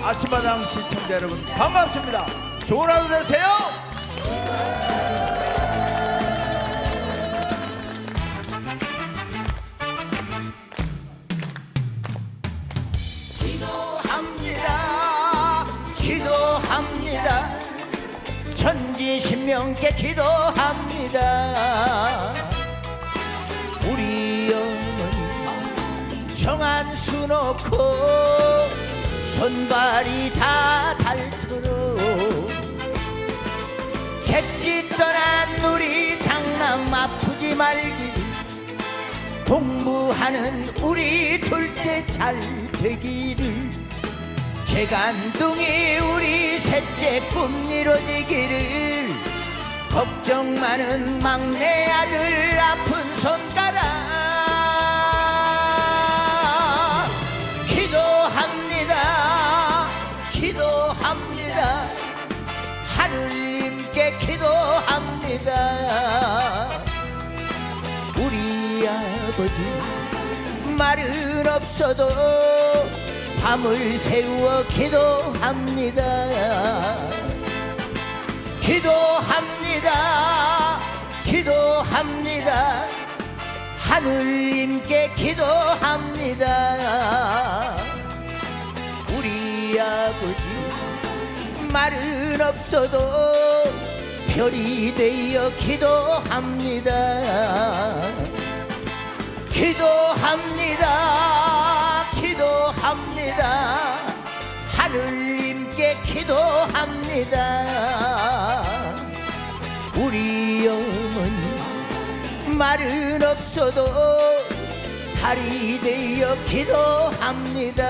아침마당 시청자 여러분 반갑습니다. 좋은 하루 되세요. 기도합니다. 기도합니다. 천지신명께 기도합니다. 우리 어머니 정한수 놓고 손발이 다 닳도록 객지 떠난 우리 장남 아프지 말기를 공부하는 우리 둘째 잘 되기를 재간둥이 우리 셋째 꿈 이루어지기를 걱정 많은 막내 아들 아픈 손가락 기도합니다. 기도합니다. 하늘님께 기도합니다. 우리 아버지 말은 없어도 밤을 새워 기도합니다. 기도합니다. 기도합니다. 하늘님께 기도합니다. 우리 아버지 말은 없어도 별이 되어 기도합니다. 기도합니다. 기도합니다. 하늘님께 기도합니다. 우리 어머니 말은 없어도 달이 되어 기도합니다.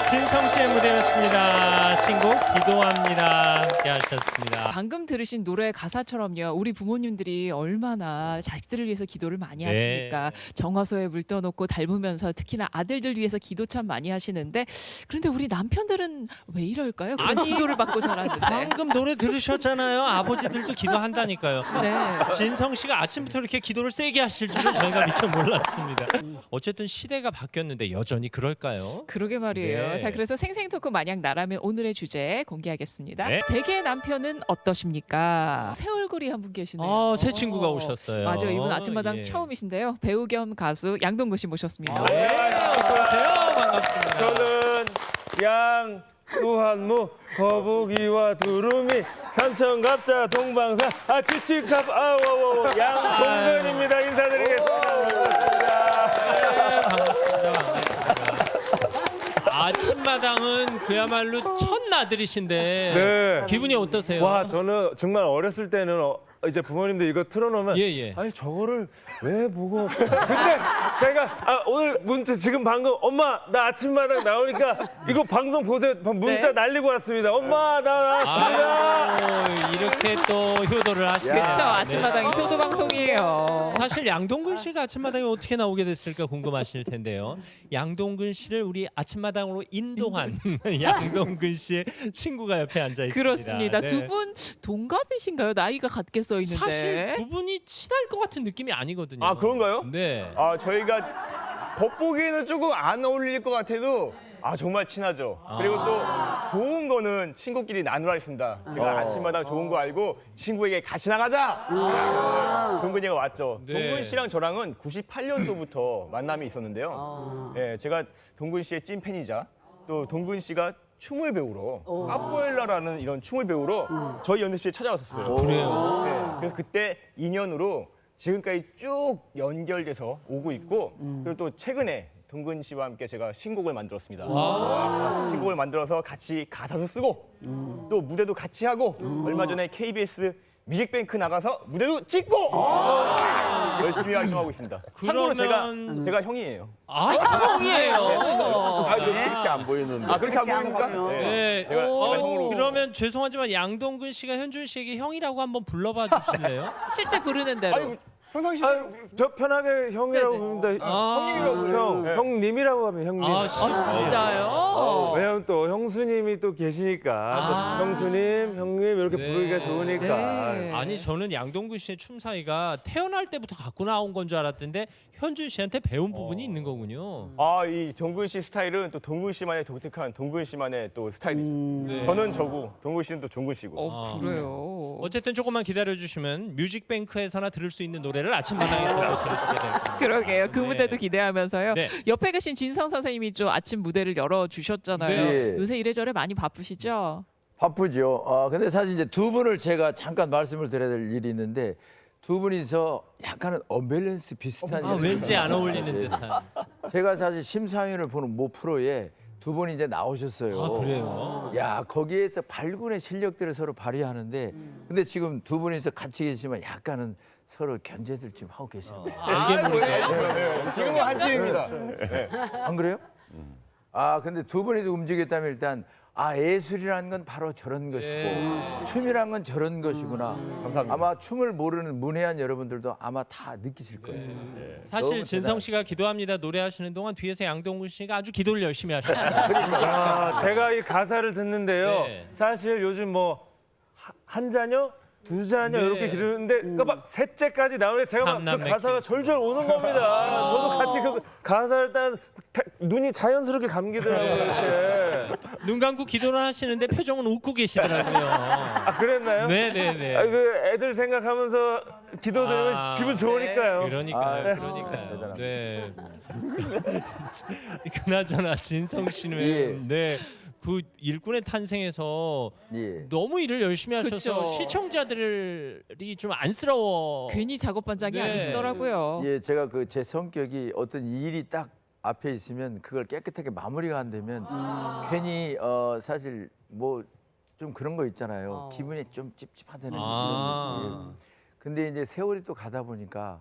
진성 씨의 무대였습니다. 신곡 기도합니다. 함께 하셨습니다. 방금 들으신 노래 가사처럼요. 우리 부모님들이 얼마나 자식들을 위해서 기도를 많이 하십니까. 정화소에 물 떠놓고 닮으면서 특히나 아들들 위해서 기도 참 많이 하시는데 그런데 우리 남편들은 왜 이럴까요? 그런 기도를 받고 자랐는데. 방금 노래 들으셨잖아요. 아버지들도 기도한다니까요. 네. 진성 씨가 아침부터 이렇게 기도를 세게 하실 줄은 저희가 미처 몰랐습니다. 어쨌든 시대가 바뀌었는데 여전히 그럴까요? 그러게 말이에요. 네. 자, 그래서 생생토크 마냥 나라면 오늘의 주제 공개하겠습니다. 네. 대개 남편은 어떠십니까? 새 얼굴이 한 분 계시네요. 아, 새 친구가 오셨어요. 맞아요. 이분 아침마당 예. 처음이신데요. 배우 겸 가수 양동근 씨 모셨습니다. 네, 어서 오세요. 반갑습니다. 저는 양두한무 거북이와 두루미 삼천갑자 동방산 칙칙갑 아워워 양동근입니다. 인사드리겠습니다. 반갑습니다. 아침마당은 그야말로 첫 나들이신데 네. 기분이 어떠세요? 와, 저는 정말 어렸을 때는 이제 부모님들 이거 틀어놓으면 예. 아니 저거를 왜 보고 근데 제가 오늘 문자 지금 방금 엄마 나 아침마당 나오니까 이거 방송 보세요 문자 네. 날리고 왔습니다. 엄마 나 나왔습니다. 이렇게 또 효도를 하시네요. 그렇죠. 아침마당이 효도 방송이에요. 사실 양동근 씨가 아침마당에 어떻게 나오게 됐을까 궁금하실 텐데요. 양동근 씨를 우리 아침마당으로 인도한 양동근 씨의 친구가 옆에 앉아 있습니다. 그렇습니다. 네. 두 분 동갑이신가요? 나이가 같게 써 있는데. 사실 두 분이 친할 것 같은 느낌이 아니거든요. 아, 그런가요? 네. 저희가 겉보기에는 조금 안 어울릴 것 같아도 정말 친하죠. 그리고 또 좋은 거는 친구끼리 나누라 했습니다. 제가 아침마다 좋은 거 알고 친구에게 같이 나가자. 동근이가 왔죠. 네. 동근 씨랑 저랑은 98년도부터 만남이 있었는데요. 네, 제가 동근 씨의 찐팬이자 또 동근 씨가 춤을 배우러 까뿌엘라라는 이런 춤을 배우러 저희 연습실에 찾아왔었어요. 그래요? 네, 그래서 그때 인연으로 지금까지 쭉 연결돼서 오고 있고 그리고 또 최근에 동근 씨와 함께 제가 신곡을 만들었습니다. 신곡을 만들어서 같이 가사도 쓰고 또 무대도 같이 하고 얼마 전에 KBS 뮤직뱅크 나가서 무대도 찍고 열심히 활동하고 있습니다. 참고로 제가 형이에요. 형이에요. 그렇게 안 보이는데. 그렇게 안 보입니까? 네. 제가 형으로. 그러면 죄송하지만 양동근 씨가 현준 씨에게 형이라고 한번 불러봐 주실래요? 실제 부르는 대로. 아니, 평상시에 저 편하게 형이라고 네네. 부릅니다. 형님이라고 그래요. 형님이라고 하면 형님. 아, 진짜요? 왜냐면 또 형수님이 또 계시니까 또 형수님, 형님 이렇게 네. 부르기가 좋으니까. 네. 아니 저는 양동근 씨의 춤 사이가 태어날 때부터 갖고 나온 건 줄 알았는데 현준 씨한테 배운 부분이 있는 거군요. 이 동근 씨 스타일은 또 동근 씨만의 독특한 동근 씨만의 또 스타일이죠. 네. 저는 저고 동근 씨는 또 종근 씨고. 그래요. 어쨌든 조금만 기다려 주시면 뮤직뱅크에서나 들을 수 있는 노래를 아침마당에서 들으시게 될 겁니다. 그러게요. 그 네. 무대도 기대하면서요. 네. 옆에 계신 진성 선생님이 좀 아침 무대를 열어 주셨잖아요. 네. 요새 이래저래 많이 바쁘시죠? 바쁘죠. 근데 사실 이제 두 분을 제가 잠깐 말씀을 드려야 될 일이 있는데 두 분이서 약간은 언밸런스 비슷한 아, 일을 왠지 안 어울리는 하세요. 듯한. 제가 사실 심사위원을 보는 모 프로에 두 분이 이제 나오셨어요. 아 그래요? 야 거기에서 발군의 실력들을 서로 발휘하는데 근데 지금 두 분이서 같이 계시면 약간은 서로 견제들 좀 하고 계십니다. 알게 모르게. 지금은 한 팀입니다. 안 그래요? 근데 두 분이서 움직였다면 일단 예술이라는 건 바로 저런 것이고 춤이란 건 저런 것이구나. 감사합니다. 아마 춤을 모르는 문외한 여러분들도 아마 다 느끼실 거예요. 사실 너무 진성 씨가 기도합니다 노래하시는 동안 뒤에서 양동근 씨가 아주 기도를 열심히 하셨어요. 제가 이 가사를 듣는데요. 네. 사실 요즘 뭐 한 자녀, 두 자녀 네. 이렇게 기르는데 그러니까 막 셋째까지 나오는데 제가 막 그 삼남매 가사가 절절 오는 겁니다. 저도 같이 그 가사를 딱 눈이 자연스럽게 감기더라고요. 이렇게. 눈 감고 기도를 하시는데 표정은 웃고 계시더라고요. 그랬나요? 네네네. 그 애들 생각하면서 기도 들으면 아. 기분 좋으니까요. 그러니까요. 그러니까요. 대단합니다. 네. 그나저나 진성 씨는 예. 네. 그 일꾼의 탄생에서 예. 너무 일을 열심히 하셔서 그쵸. 시청자들이 좀 안쓰러워. 괜히 작업 반장이 네. 아니시더라고요. 예, 제가 그 제 성격이 어떤 일이 딱 앞에 있으면 그걸 깨끗하게 마무리가 안 되면 괜히 사실 뭐 좀 그런 거 있잖아요. 기분이 좀 찝찝하다는 아. 그런 예. 근데 이제 세월이 또 가다 보니까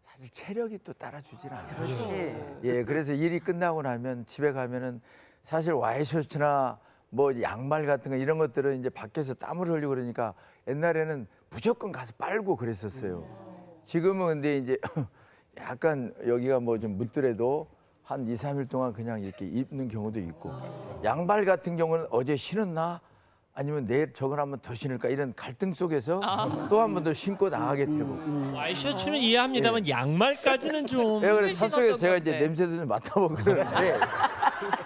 사실 체력이 또 따라주질 않아요. 그렇지. 예, 그래서 일이 끝나고 나면 집에 가면은 사실 와이셔츠나 뭐 양말 같은 거 이런 것들은 이제 밖에서 땀을 흘리고 그러니까 옛날에는 무조건 가서 빨고 그랬었어요. 지금은 근데 이제 약간 여기가 뭐 좀 묻더라도 한 2, 3일 동안 그냥 이렇게 입는 경우도 있고 양말 같은 경우는 어제 신었나? 아니면 내일 저걸 한번 더 신을까 이런 갈등 속에서 또 한 번 더 신고 나가게 되고 와이셔츠는 이해합니다만 양말까지는 좀. 예, 그래 오늘 산속에서 신었던 제가 이제 건데. 냄새도 좀 맡아보고 그러는데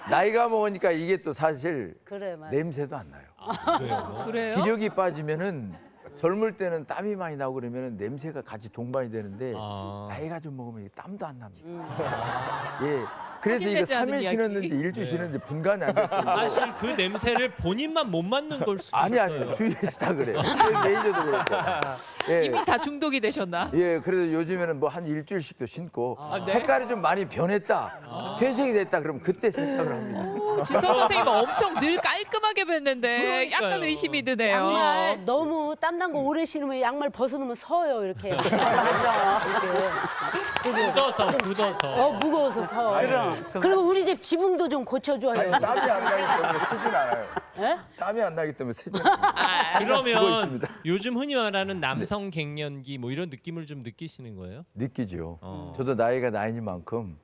나이가 먹으니까 이게 또 사실 그래 맞아. 냄새도 안 나요. 그래요? 기력이 빠지면은 젊을 때는 땀이 많이 나고 그러면은 냄새가 같이 동반이 되는데 아. 나이가 좀 먹으면 이게 땀도 안 납니다. 예. 그래서 이거 확인되지 않은 3일 이야기. 신었는지 일주일 신었는지 분간이 안 됐거든요. 사실 그 냄새를 본인만 못 맡는 걸 수도 아니 있어요. 아니 주위에서 다 그래요. 매니저도 그렇고. 예. 이미 다 중독이 되셨나? 예, 그래서 요즘에는 뭐 한 일주일씩도 신고 네? 색깔이 좀 많이 변했다, 퇴색이 됐다 그러면 그때 세탁을 합니다. 진성 선생님 엄청 늘 깔끔하게 뵀는데 그러니까요. 약간 의심이 드네요. 양말 너무 땀난 거 오래 신으면 양말 벗어놓으면 서요 이렇게. 맞아. 이렇게. 굳어서. 무거워서 서. 그리고 우리 집 지붕도 좀 고쳐줘요. 땀이 안 나기 때문에 쓰진 않아요. 예? 땀이 안 나기 때문에 쓰진 않아요. 죽어 그러면 있습니다. 요즘 흔히 말하는 남성 갱년기 뭐 이런 느낌을 좀 느끼시는 거예요? 느끼죠. 어. 저도 나이가 나이니만큼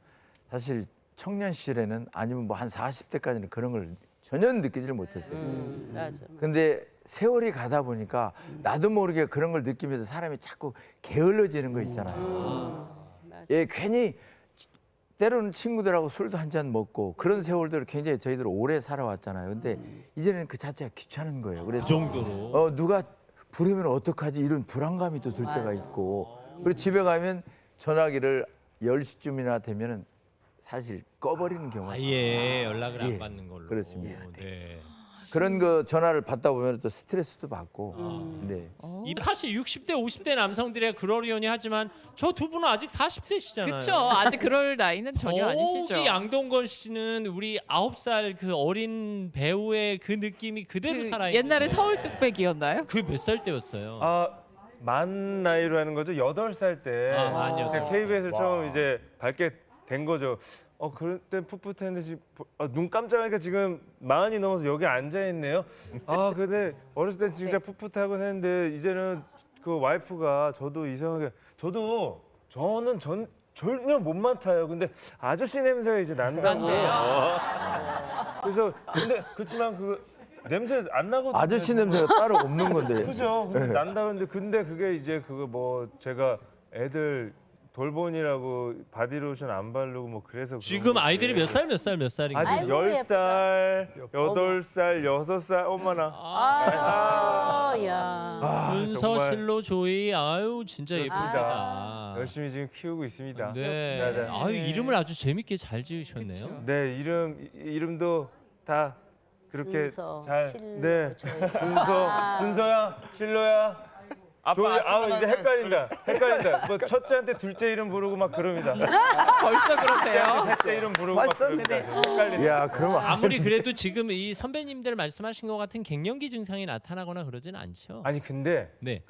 사실 청년 시절에는 아니면 뭐 한 40대까지는 그런 걸 전혀 느끼지를 못했어요. 맞아. 근데 세월이 가다 보니까 나도 모르게 그런 걸 느끼면서 사람이 자꾸 게을러지는 거 있잖아요. 예, 괜히 때로는 친구들하고 술도 한 잔 먹고 그런 세월들을 굉장히 저희들 오래 살아왔잖아요. 근데 이제는 그 자체가 귀찮은 거예요. 그래서 그 정도로. 누가 부르면 어떡하지 이런 불안감이 또 들 때가 있고 그리고 집에 가면 전화기를 10시쯤이나 되면은 사실 꺼버리는 경우가 아예 연락을 안 예, 받는 걸로. 그렇습니다. 네. 그런 거 전화를 받다 보면 또 스트레스도 받고 네. 이 사실 60대 50대 남성들의 그러려니 하지만 저 두 분은 아직 40대시잖아요. 그렇죠. 아직 그럴 나이는 전혀 아니시죠. 저기 양동건 씨는 우리 9살 그 어린 배우의 그 느낌이 그대로 그 살아 있는. 옛날에 서울 뚝배기였나요? 그게 몇 살 때였어요? 만 나이로 하는 거죠. 8살 때 만 여덟 살. KBS를 처음 이제 밟게 된 거죠. 그때 풋풋했는데 지금 눈 깜짝하니까 지금 40이 넘어서 여기 앉아 있네요. 근데 어렸을 때 진짜 풋풋하곤 했는데 이제는 그 와이프가 저도 이상하게 저는 전혀 못 맡아요. 근데 아저씨 냄새가 이제 난다고. 그래서 근데 그렇지만 그 냄새 안 나거든요. 아저씨 냄새가 따로 없는 건데. 그죠? 근데 난다 근데 그게 이제 그거 뭐 제가 애들 돌보니라고 바디로션 안 바르고 뭐 그래서 지금 아이들이 몇 살인가요? 아직 아이고, 10살, 8살, 6살 엄마나. 야. 준서, 정말. 실로, 조이, 아유 진짜 그렇습니다. 예쁩니다. 열심히 지금 키우고 있습니다. 네. 네. 아유 이름을 아주 재밌게 잘 지으셨네요. 그쵸. 네, 이름도 다 그렇게 준서, 잘. 실로, 네. 조이. 준서야, 실로야. 조이, 이제 헷갈린다. 뭐 첫째한테 둘째 이름 부르고 막 그럽니다. 벌써 그러세요? 셋째 이름 부르고 막 그럽니다. 헷갈린다. 야, 그러면 아무리 그래도 지금 이 선배님들 말씀하신 것 같은 갱년기 증상이 나타나거나 그러진 않죠. 아니 근데 네.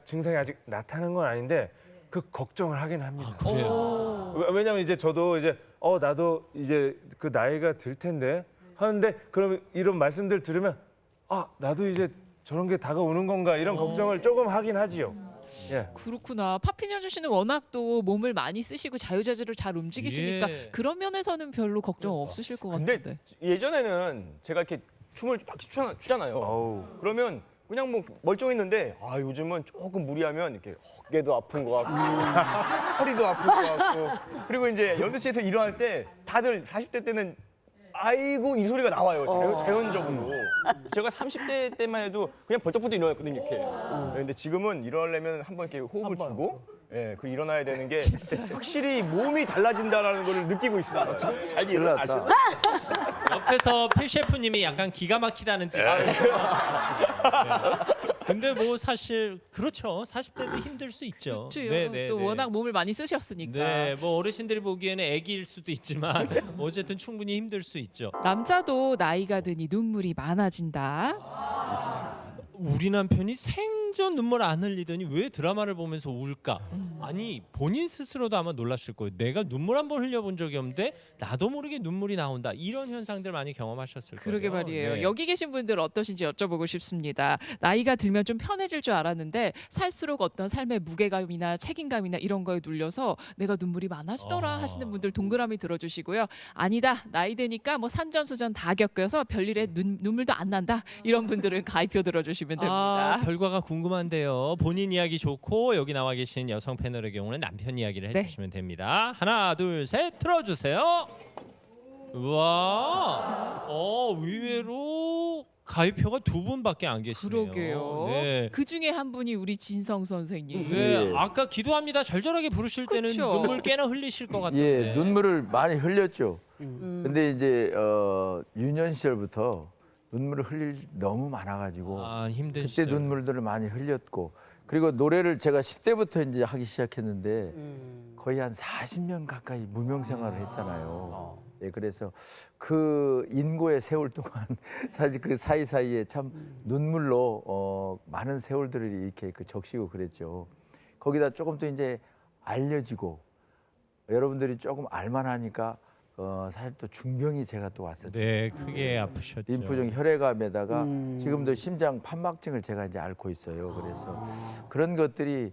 증상이 아직 나타난 건 아닌데 그 걱정을 하긴 합니다. 그래요. 왜냐면 이제 저도 이제 나도 이제 그 나이가 들 텐데 하는데 그러면 이런 말씀들 들으면 나도 이제 저런 게 다가오는 건가 이런 걱정을 조금 하긴 하지요. 예. 그렇구나. 파피니 아저씨는 워낙 또 몸을 많이 쓰시고 자유자재로 잘 움직이시니까 예. 그런 면에서는 별로 걱정 없으실 것 근데 같은데. 예전에는 제가 이렇게 춤을 막 추잖아요. 어우. 그러면 그냥 뭐 멀쩡했는데 요즘은 조금 무리하면 이렇게 어깨도 아픈 것 같고 허리도 아픈 것 같고 그리고 이제 연습실에서 일어날 때 다들 40대 때는 아이고 이 소리가 나와요. 자연적으로. 제가 30대 때만 해도 그냥 벌떡벌떡 일어났거든요. 이렇게. 네, 근데 지금은 일어나려면 한번 이렇게 호흡을 주고 그 일어나야 되는 게 확실히 몸이 달라진다라는 걸 느끼고 있습니다. 잘 큰일 났다. 일어나시죠? 옆에서 필 셰프님이 약간 기가 막히다는 뜻이에요. 근데 뭐 사실 그렇죠. 40대도 힘들 수 있죠. 그렇죠. 또 워낙 몸을 많이 쓰셨으니까. 네, 뭐 어르신들이 보기에는 애기일 수도 있지만 어쨌든 충분히 힘들 수 있죠. 남자도 나이가 드니 눈물이 많아진다. 우리 남편이 생전 눈물 안 흘리더니 왜 드라마를 보면서 울까? 아니 본인 스스로도 아마 놀랐을 거예요. 내가 눈물 한 번 흘려본 적이 없는데 나도 모르게 눈물이 나온다. 이런 현상들 많이 경험하셨을 거예요. 그러게 말이에요. 네. 여기 계신 분들 어떠신지 여쭤보고 싶습니다. 나이가 들면 좀 편해질 줄 알았는데 살수록 어떤 삶의 무게감이나 책임감이나 이런 거에 눌려서 내가 눈물이 많아지더라 하시는 분들 동그라미 들어주시고요. 아니다. 나이 드니까 뭐 산전수전 다 겪어서 별일에 눈물도 안 난다. 이런 분들은 가입표 들어주시면 됩니다. 결과가 궁금한데요. 본인 이야기 좋고 여기 나와 계신 여성 패널의 경우는 남편 이야기를 해주시면 됩니다. 하나, 둘, 셋, 틀어주세요. 우와, 의외로 가입표가 두 분밖에 안 계시네요. 그러게요. 네. 그 중에 한 분이 우리 진성 선생님. 네, 예. 아까 기도합니다 절절하게 부르실 때는 그쵸. 눈물 꽤나 흘리실 것 같은데. 예, 눈물을 많이 흘렸죠. 근데 이제 유년 시절부터 눈물을 흘릴 너무 많아가지고 힘든 그때 시절. 눈물들을 많이 흘렸고 그리고 노래를 제가 10대부터 이제 하기 시작했는데 거의 한 40년 가까이 무명 생활을 했잖아요. 예, 그래서 그 인고의 세월 동안 사실 그 사이사이에 참 눈물로 많은 세월들을 이렇게 적시고 그랬죠. 거기다 조금 또 이제 알려지고 여러분들이 조금 알만하니까 사실 또 중병이 제가 또 왔었죠. 네, 크게 아프셨죠. 림프종 혈액암에다가 지금도 심장 판막증을 제가 이제 앓고 있어요. 그래서 그런 것들이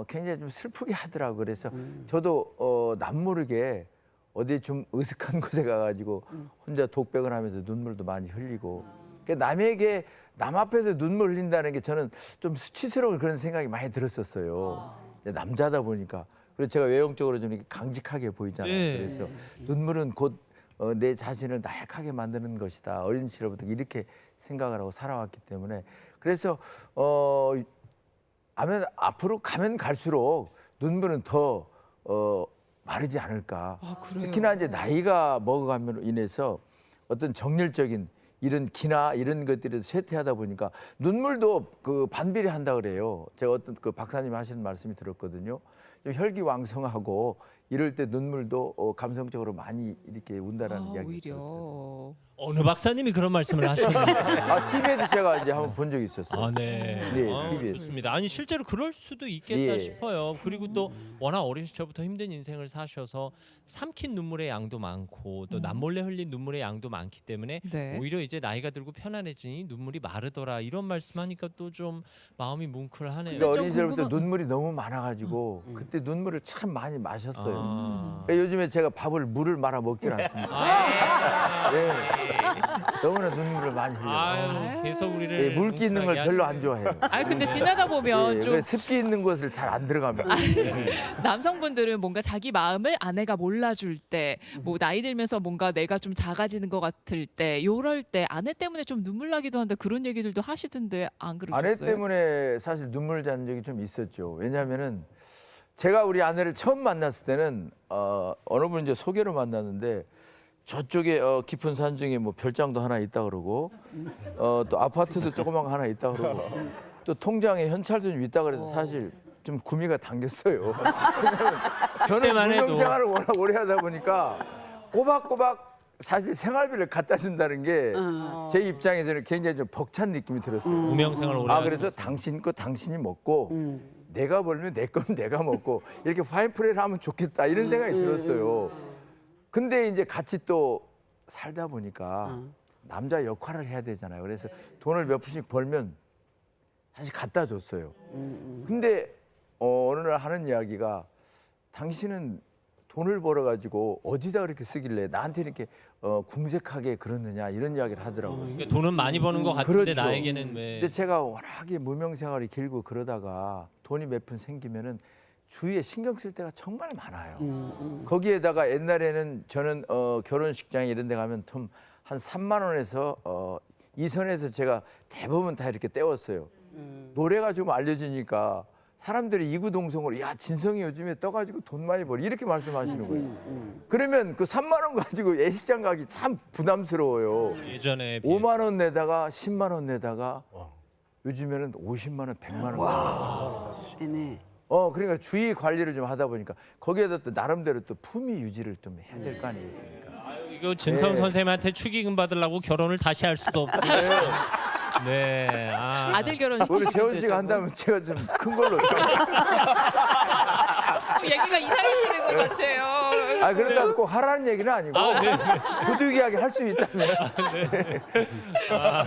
굉장히 좀 슬프게 하더라고. 그래서 저도 남모르게 어디 좀 으슥한 곳에 가가지고 혼자 독백을 하면서 눈물도 많이 흘리고. 그러니까 남 앞에서 눈물 흘린다는 게 저는 좀 수치스러운 그런 생각이 많이 들었었어요. 이제 남자다 보니까. 그리고 제가 외형적으로 좀 이렇게 강직하게 보이잖아요. 네. 그래서 눈물은 곧 내 자신을 나약하게 만드는 것이다. 어린 시절부터 이렇게 생각을 하고 살아왔기 때문에 그래서 앞으로 가면 갈수록 눈물은 더 마르지 않을까. 그래요? 특히나 이제 나이가 먹어감으로 인해서 어떤 정열적인 이런 기나 이런 것들이 쇠퇴하다 보니까 눈물도 그 반비례한다 그래요. 제가 어떤 그 박사님 하시는 말씀이 들었거든요. 좀 혈기왕성하고 이럴 때 눈물도 감성적으로 많이 이렇게 운다라는 이야기. 오히려. 어느 박사님이 그런 말씀을 하시는가? TV에도 제가 이제 한번 본 적이 있었어요. 아, 네. 네, 아, TV에서. 좋습니다. 아니 실제로 그럴 수도 있겠다 예. 싶어요. 그리고 또 워낙 어린 시절부터 힘든 인생을 사셔서 삼킨 눈물의 양도 많고 또 남몰래 흘린 눈물의 양도 많기 때문에 네. 오히려 이제 나이가 들고 편안해지니 눈물이 마르더라 이런 말씀하니까 또 좀 마음이 뭉클하네요. 그러니까 좀 어린 시절부터 궁금한- 눈물이 너무 많아가지고 그때 눈물을 참 많이 마셨어요. 아. 그러니까 요즘에 제가 물을 말아 먹질 않습니다. 아, 네. 너무나 눈물을 많이 흘려요. 아유, 계속 우리를 예, 물기 있는 걸 뭉클하게 별로 하시네요. 안 좋아해요. 아 근데 지나다 보면 예, 좀 그래서 습기 있는 곳을 잘 안 들어갑니다. 남성분들은 뭔가 자기 마음을 아내가 몰라줄 때, 뭐 나이 들면서 뭔가 내가 좀 작아지는 것 같을 때, 요럴 때 아내 때문에 좀 눈물 나기도 한다 그런 얘기들도 하시던데 안 그러셨어요? 아내 때문에 사실 눈물 잔 적이 좀 있었죠. 왜냐하면은 제가 우리 아내를 처음 만났을 때는 어느 분 이제 소개로 만났는데 저쪽에 깊은 산 중에 뭐 별장도 하나 있다 그러고 또 아파트도 조그만 거 하나 있다 그러고 또 통장에 현찰도 좀 있다 그래서 사실 좀 구미가 당겼어요. 저는 그때만 해도. 무명 생활을 워낙 오래 하다 보니까 꼬박꼬박 사실 생활비를 갖다 준다는 게 제 입장에서는 굉장히 좀 벅찬 느낌이 들었어요. 무명 생활 오래 그래서 당신 거 당신이 먹고 내가 벌면 내 건 내가 먹고 이렇게 화인프레를 하면 좋겠다 이런 생각이 들었어요. 근데 이제 같이 또 살다 보니까 남자 역할을 해야 되잖아요. 그래서 돈을 몇 푼씩 벌면 사실 갖다 줬어요. 근데 어느 날 하는 이야기가 당신은 돈을 벌어가지고 어디다 그렇게 쓰길래 나한테 이렇게 궁색하게 그러느냐 이런 이야기를 하더라고요. 그러니까 돈은 많이 버는 것 같은데 그렇죠. 나에게는 왜? 근데 제가 워낙에 무명 생활이 길고 그러다가 돈이 몇 푼 생기면은 주위에 신경 쓸 때가 정말 많아요. 거기에다가 옛날에는 저는 결혼식장 이런 데 가면 한 3만 원에서 이 선에서 제가 대부분 다 이렇게 떼웠어요. 노래가 좀 알려지니까 사람들이 이구동성으로 야 진성이 요즘에 떠가지고 돈 많이 벌 이렇게 말씀하시는 거예요. 그러면 그 3만 원 가지고 예식장 가기 참 부담스러워요. 예전에 5만 원 내다가 10만 원 내다가 요즘에는 50만 원, 100만 원. 네네. 그러니까 주의 관리를 좀 하다 보니까 거기에다 또 나름대로 또 품위 유지를 좀 해야 될 거 아니겠습니까? 이거 진성 네. 선생님한테 축의금 받으려고 결혼을 다시 할 수도 없고. 네. 아. 아들 결혼식 우리 재원 하시는데 씨가 한다면 제가 좀 큰 걸로. 얘기가 이상해지는 것 같아요. 그런다고 꼭 하라는 얘기는 아니고 부득이하게 할 수 있다면.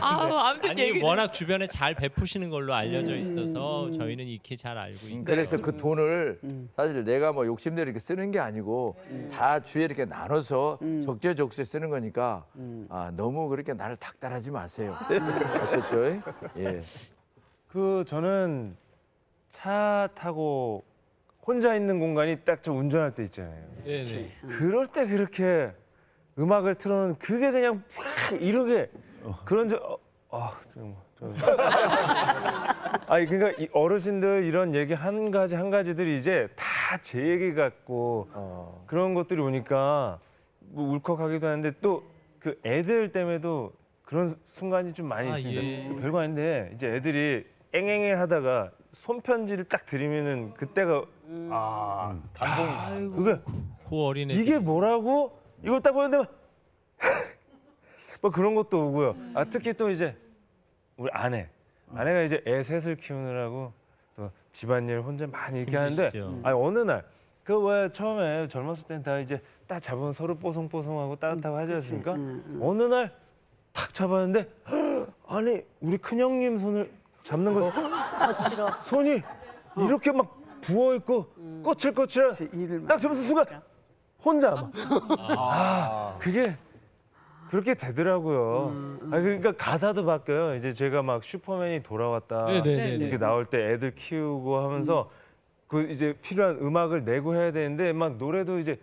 아무튼 아니 얘기 워낙 주변에 잘 베푸시는 걸로 알려져 있어서 저희는 익히 잘 알고 있는데. 그래서 그 돈을 사실 내가 뭐 욕심대로 이렇게 쓰는 게 아니고 다 주위에 이렇게 나눠서 적재적소에 쓰는 거니까 너무 그렇게 나를 닥달하지 마세요. 아셨죠? 예. 저는 차 타고 혼자 있는 공간이 딱 저 운전할 때 있잖아요. 네네. 그럴 때 그렇게 음악을 틀어놓은 그게 그냥 확 이렇게 그런 아니 그러니까 이 어르신들 이런 얘기 한 가지들이 이제 다 제 얘기 같고 그런 것들이 오니까 뭐 울컥하기도 하는데 또 그 애들 때문에도 그런 순간이 좀 많이 있습니다. 예. 별거 아닌데 이제 애들이 앵앵해 하다가 손편지를 딱 드리면은 그때가 감동이. 그게 그 어린애. 이게 뭐라고? 이걸 딱 보는데 뭐 그런 것도 오고요. 특히 또 이제 우리 아내가 이제 애 셋을 키우느라고 또 집안일 혼자 많이 이렇게 하는데 힘드시죠. 어느 날 그 왜 처음에 젊었을 땐 다 이제 딱 잡으면 서로 뽀송뽀송하고 따뜻하고 하지 않습니까? 어느 날 탁 잡았는데 아니 우리 큰형님 손을 잡는 거 거칠어. 손이 이렇게 막 부어 있고 거칠거칠한 일을 딱 잡는 순간 혼자 막 그게 그렇게 되더라고요. 그러니까 가사도 바뀌어요. 이제 제가 막 슈퍼맨이 돌아왔다 네네네. 이렇게 나올 때 애들 키우고 하면서 그 이제 필요한 음악을 내고 해야 되는데 막 노래도 이제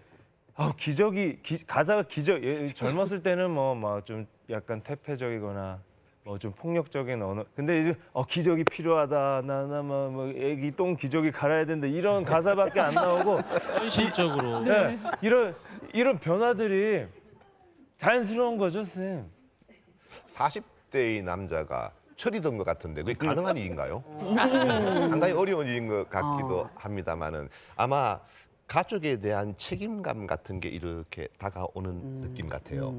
가사가 기적. 젊었을 때는 뭐 막 좀 약간 퇴폐적이거나 뭐 좀 폭력적인 언어. 근데 이제 기적이 필요하다. 나나 뭐 애기 똥 기저귀 갈아야 된다. 이런 가사밖에 안 나오고 현실적으로. 네. 이런 변화들이 자연스러운 거죠, 쌤. 40대의 남자가 처리된 것 같은데 그게 가능한 일인가요? 상당히 어려운 일인 것 같기도 합니다만은 아마 가족에 대한 책임감 같은 게 이렇게 다가오는 느낌 같아요.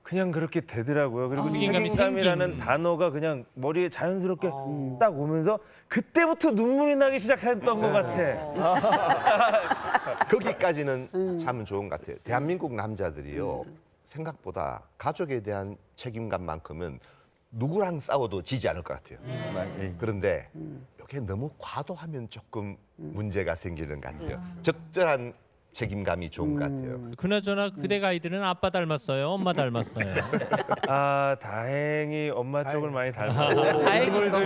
그냥 그렇게 되더라고요. 그리고 책임감이 책임감이라는 생긴. 단어가 그냥 머리에 자연스럽게 딱 오면서 그때부터 눈물이 나기 시작했던 것 같아. 거기까지는 참 좋은 것 같아요. 대한민국 남자들이요. 생각보다 가족에 대한 책임감만큼은 누구랑 싸워도 지지 않을 것 같아요. 그런데 이게 너무 과도하면 조금 문제가 생기는 것 같아요. 적절한 책임감이 좋은 것 같아요. 그나저나 그대 아이들은 아빠 닮았어요? 엄마 닮았어요? 아 다행히 엄마 쪽을 많이 닮았어요. 다행인 거고.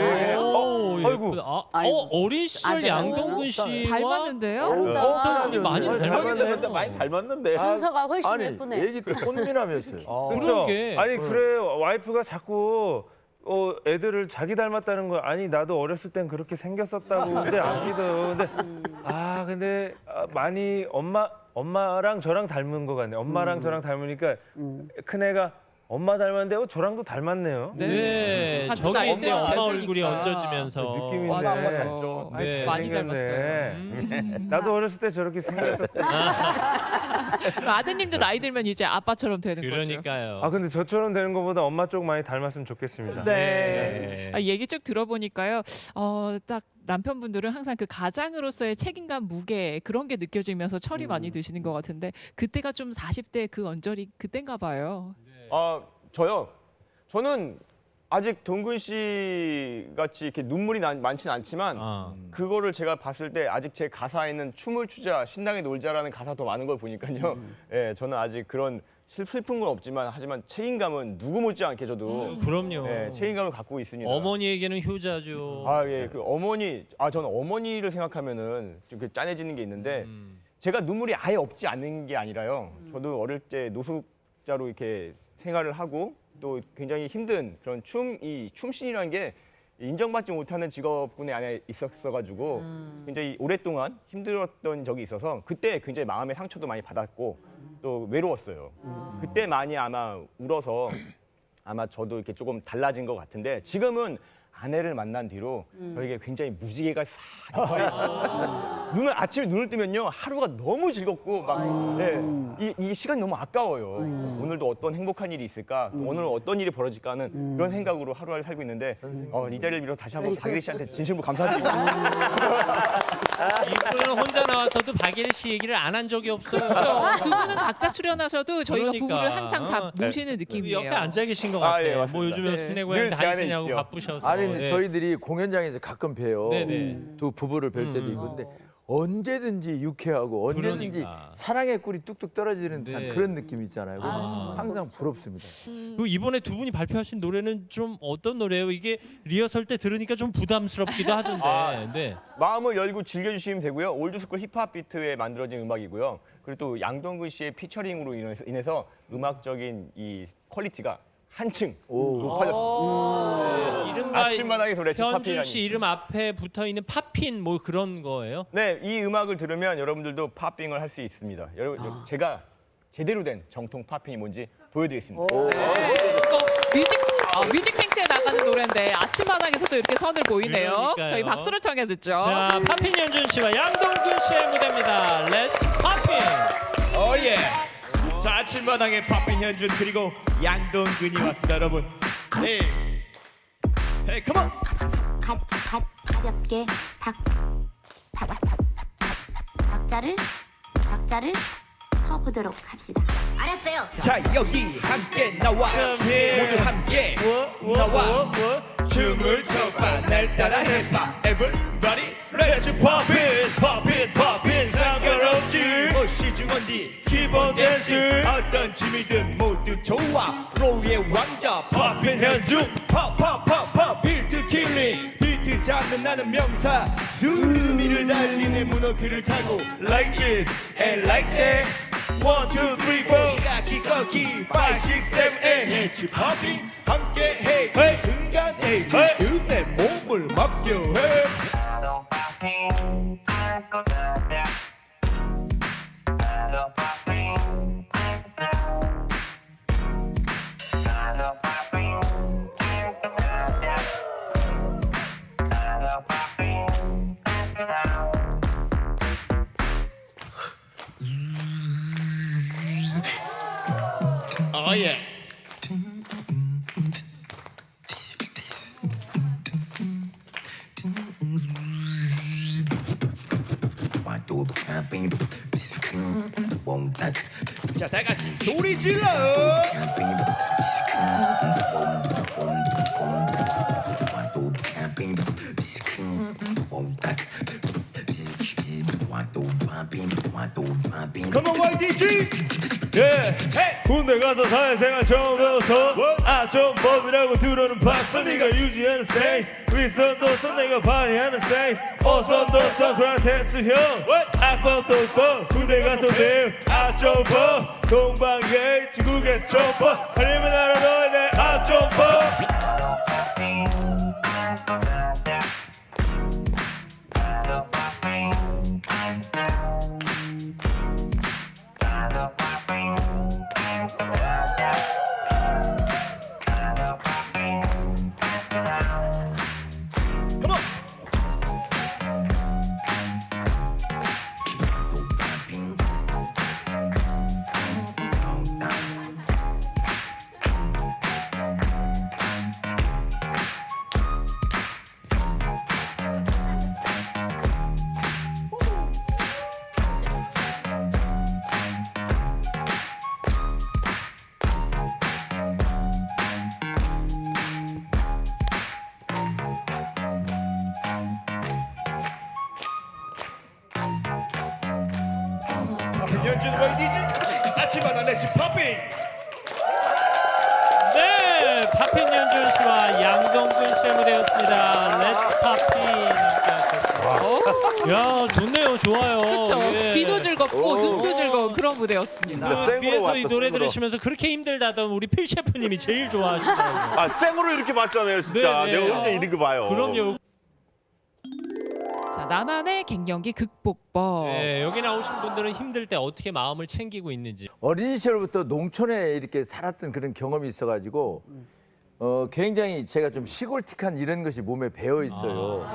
오, 아이고. 예쁘다. 아, 아이고. 어린 시절 아들. 양동근 씨와 닮았는데요? 사람이 많이 닮았네요. 많이 닮았는데. 순서가 훨씬 아니 예쁘네. 얘기 또 꽃미남이었어요. 그렇죠. 그러게. 아니 그래 와이프가 자꾸 애들을 자기 닮았다는 거 아니 나도 어렸을 땐 그렇게 생겼었다고 근데 아기도 근데 많이 엄마랑 저랑 닮은 거 같네. 엄마랑 저랑 닮으니까 큰애가 엄마 닮았는데 저랑도 닮았네요. 네, 같은 저게 나이대가 이제 엄마 되니까. 얼굴이 얹어지면서 그 느낌이 맞아요. 네. 많이 생겼네. 닮았어요. 나도 어렸을 때 저렇게 생겼었다. 아드님도 나이 들면 이제 아빠처럼 되는 거죠. 그러니까요. 아 근데 저처럼 되는 것보다 엄마 쪽 많이 닮았으면 좋겠습니다. 네. 얘기 쭉 들어보니까요. 딱 남편분들은 항상 그 가장으로서의 책임감 무게 그런 게 느껴지면서 철이 많이 드시는 것 같은데 그때가 좀 40대 그 언저리 그땐가 봐요. 저요. 저는 아직 동근 씨 같이 이렇게 눈물이 많지는 않지만 그거를 제가 봤을 때 아직 제 가사에는 춤을 추자, 신나게 놀자라는 가사 더 많은 걸 보니까요. 예, 저는 아직 그런 슬픈 건 없지만 하지만 책임감은 누구 못지않게 저도 그럼요. 예, 책임감을 갖고 있습니다. 어머니에게는 효자죠. 예, 그 어머니, 저는 어머니를 생각하면은 좀 이렇게 짠해지는 게 있는데 제가 눈물이 아예 없지 않은 게 아니라요. 저도 어릴 때 노숙자로 이렇게 생활을 하고 또 굉장히 힘든 그런 춤신이라는 게 인정받지 못하는 직업군의 안에 있었어가지고 굉장히 오랫동안 힘들었던 적이 있어서 그때 굉장히 마음의 상처도 많이 받았고 또 외로웠어요. 그때 많이 아마 울어서 아마 저도 이렇게 조금 달라진 것 같은데 지금은 아내를 만난 뒤로 저에게 굉장히 무지개가 싹 아침에 눈을 뜨면요 하루가 너무 즐겁고 이 시간이 너무 아까워요. 오늘도 어떤 행복한 일이 있을까, 또 오늘 어떤 일이 벌어질까 하는 그런 생각으로 하루하루 살고 있는데 이 자리를 빌어 다시 한번 박예리 씨한테 진심으로 감사드립니다. 이분은 혼자 나와서도 박예리 씨 얘기를 안 한 적이 없어요. 그렇죠. 두 분은 각자 출연하셔도 저희가 그러니까. 부부를 항상 다 모시는 느낌이에요. 옆에 앉아 계신 것 같아요. 예, 맞습니다. 뭐 요즘에 네. 순회 고향 늘 제 안에 다니시냐고 있죠. 바쁘셔서. 아니 근데 네. 저희들이 공연장에서 가끔 봬요. 네네. 두 부부를 뵐 때도 있고 근데 언제든지 유쾌하고 언제든지 그러니까. 사랑의 꿀이 뚝뚝 떨어지는 듯한 네. 그런 느낌이 있잖아요. 그래서 항상 부럽습니다. 그 이번에 두 분이 발표하신 노래는 좀 어떤 노래예요? 이게 리허설 때 들으니까 좀 부담스럽기도 하던데. 네. 마음을 열고 즐겨주시면 되고요. 올드스쿨 힙합 비트에 만들어진 음악이고요. 그리고 또 양동근 씨의 피처링으로 인해서 음악적인 이 퀄리티가 한층 높아졌습니다. 이른바 아침마당의 소리 현준 씨 이름 앞에 붙어 있는 팝핀 뭐 그런 거예요? 네, 이 음악을 들으면 여러분들도 팝핑을 할 수 있습니다. 여러분, 제가 제대로 된 정통 팝핑이 뭔지 보여드리겠습니다. 뮤직뱅크에 나가는 노래인데 아침마당에서도 이렇게 선을 보이네요. 그러니까요. 저희 박수로 청해 듣죠. 자, 팝핀 현준 씨와 양동근 씨의 무대입니다. 렛츠 팝핀. 예. 자, 아침마당의 팝핑 현준 그리고 양동근이 왔습니다, 여러분. 네. 헤이, 컴온! 가볍게 박자를 쳐보도록 합시다. 알았어요. 자, 여기 함께 나와 모두 함께 나와 춤을 춰봐 날 따라 해봐 Everybody let's pop it pop it pop it 상관없지 뭐 시중원디 기본 댄스 어떤 춤이든 모두 좋아 프로의 왕자 팝인 현중 팝팝팝팝 비트 킬링 비트 잡는 나는 명사 수미를 달리는 문어크를 타고 Like it and like that 1, 2, 3, 4 시각이 거기 5, 6, 7, 8 해치 팝핑 함께해 순간에 지금 내 몸을 맡겨해 예. 자, 다 같이 소리 질러. Come on, YDG! 예, 군대 가서 사회생활 처음 배워서 좀 법이라고 들어는 봤어. 네가 유지하는 센스 윗선도 선 내가 발휘하는 센스 어선도 선크라테스 형 악법도 법 군대 가서 배운 좀 법 동방에 중국에서 촌법 아니면 알아둬야 돼 좀 법. 연준 YDG 아침마다 내 집 파핑. 네, 파핀 연준 씨와 양동근 씨의 무대였습니다. 렛츠 파핀 함께하셨습니다. 야, 좋네요, 좋아요. 그렇죠. 예. 귀도 즐겁고 눈도 즐거운 그런 무대였습니다. 그 뒤에서 이 노래 들으시면서 그렇게 힘들다던 우리 필 셰프님이 제일 좋아하시더라고요. 아 생으로 이렇게 봤잖아요, 진짜. 네, 네. 내가 언제 이런 거 봐요. 그럼요. 자, 나만의 갱년기 극복법. 네, 여기 나오신 분들은 힘들 때 어떻게 마음을 챙기고 있는지. 어린 시절부터 농촌에 이렇게 살았던 그런 경험이 있어가지고 굉장히 제가 좀 시골틱한 이런 것이 몸에 배어 있어요.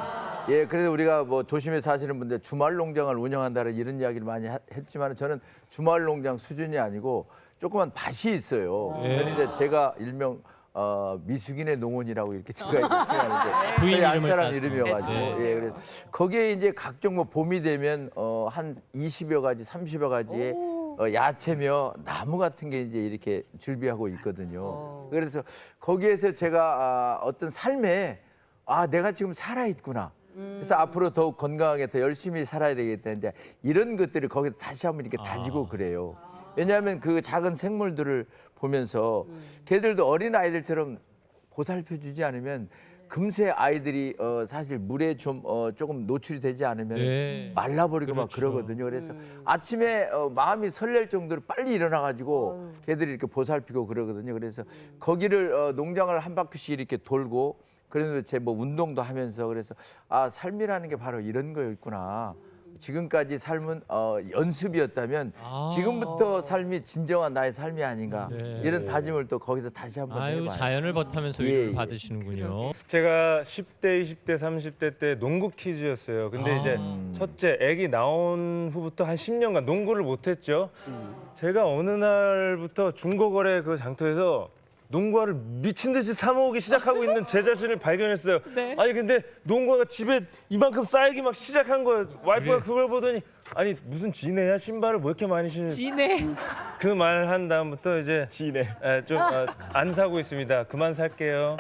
예, 그래서 우리가 뭐 도심에 사시는 분들 주말 농장을 운영한다는 이런 이야기를 많이 했지만 저는 주말 농장 수준이 아니고 조그만 밭이 있어요. 그런데 제가 일명 미숙인의 농원이라고 이렇게 제가 하는데 부인 저희 이름을 안사람 따서. 이름이어가지고 네. 예, 그래서 거기에 이제 각종 뭐 봄이 되면 한 20여 가지, 30여 가지의 야채며 나무 같은 게 이제 이렇게 줄비하고 있거든요. 그래서 거기에서 제가 어떤 삶에 내가 지금 살아 있구나. 그래서 앞으로 더욱 건강하게 더 열심히 살아야 되겠다. 이제 이런 것들을 거기다 다시 한번 이렇게 다지고 그래요. 왜냐하면 그 작은 생물들을 보면서 걔들도 어린 아이들처럼 보살펴주지 않으면 금세 아이들이 사실 물에 좀 조금 노출이 되지 않으면 네. 말라버리고 막 그렇죠. 그러거든요. 그래서 아침에 마음이 설렐 정도로 빨리 일어나가지고 걔들이 이렇게 보살피고 그러거든요. 그래서 거기를 농장을 한 바퀴씩 이렇게 돌고 그래서 제 뭐 운동도 하면서 그래서 삶이라는 게 바로 이런 거였구나. 지금까지 삶은 연습이었다면 지금부터 삶이 진정한 나의 삶이 아닌가. 네. 이런 다짐을 또 거기서 다시 한번 아유, 해봐요. 자연을 버타면서 예, 위로를 예. 받으시는군요. 제가 10대, 20대, 30대 때 농구 퀴즈였어요. 근데 이제 첫째 아기 나온 후부터 한 10년간 농구를 못했죠. 제가 어느 날부터 중고거래 그 장터에서 농구화를 미친 듯이 사 모으기 시작하고 있는 제 자신을 발견했어요. 네. 아니 근데 농구화가 집에 이만큼 쌓이기 막 시작한 거예요. 와이프가 그걸 보더니 아니 무슨 지네야 신발을 뭐 이렇게 많이 신는지 지네. 그 말 한 다음부터 이제 지네. 좀 안 사고 있습니다. 그만 살게요.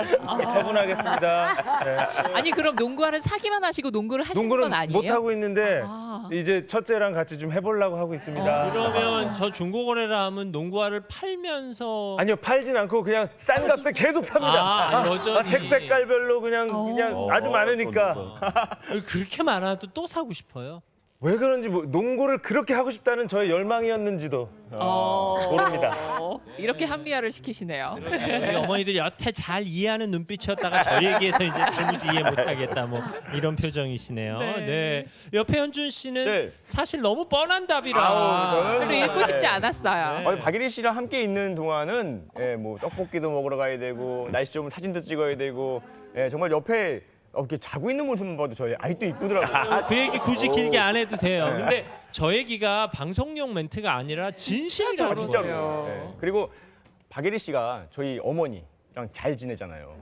처분하겠습니다. 네. 아니 그럼 농구화를 사기만 하시고 농구를 하시는 농구를 건 아니에요? 못 하고 있는데 아. 이제 첫째랑 같이 좀 해보려고 하고 있습니다. 그러면 저 중고거래라 하면 농구화를 팔면서 아니요 팔진 않고 그냥 싼 값에 계속 삽니다. 여전히. 색깔별로 그냥 아주 많으니까 그렇게 많아도 또 사고 싶어요. 왜 그런지 농구를 그렇게 하고 싶다는 저의 열망이었는지도 모릅니다. 이렇게 합리화를 시키시네요. 우리 어머니들 여태 잘 이해하는 눈빛이었다가 저 얘기해서 이제 도무지 이해 못하겠다 뭐 이런 표정이시네요. 네. 네. 옆에 현준 씨는 네. 사실 너무 뻔한 답이라. 저는 별로 읽고 싶지 않았어요. 네. 아니, 박예리 씨랑 함께 있는 동안은 뭐 떡볶이도 먹으러 가야 되고 날씨 좋으면 사진도 찍어야 되고 정말 옆에 이렇게 자고 있는 모습만 봐도 저희 아직도 이쁘더라고요. 그 얘기 굳이 길게 안 해도 돼요. 근데 저 얘기가 방송용 멘트가 아니라 진실이라고. 진짜로. 그리고 박예리 씨가 저희 어머니랑 잘 지내잖아요.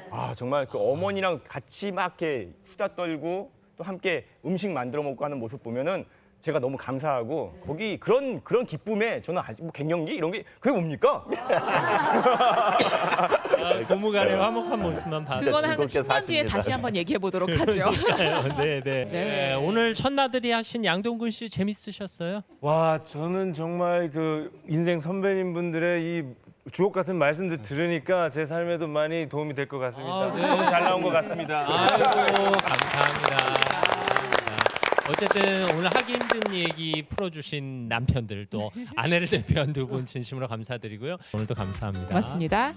아 정말 그 어머니랑 같이 막 이렇게 수다 떨고 또 함께 음식 만들어 먹고 하는 모습 보면은 제가 너무 감사하고 거기 그런 기쁨에 저는 아직 뭐 갱년기 이런 게 그게 뭡니까? 고무간의 화목한 모습만 봐도 그건 한 즐겁게 10년 뒤에 사십니다. 다시 한번 얘기해 보도록 하죠. 네네. 네. 오늘 첫나들이 하신 양동근 씨 재밌으셨어요? 와, 저는 정말 그 인생 선배님 분들의 이 주옥 같은 말씀들 들으니까 제 삶에도 많이 도움이 될 것 같습니다. 아, 네. 너무 잘 나온 것 같습니다. 아이고 감사합니다. 어쨌든 오늘 하기 힘든 얘기 풀어주신 남편들 또 아내를 대표한 두 분 진심으로 감사드리고요. 오늘도 감사합니다. 고맙습니다.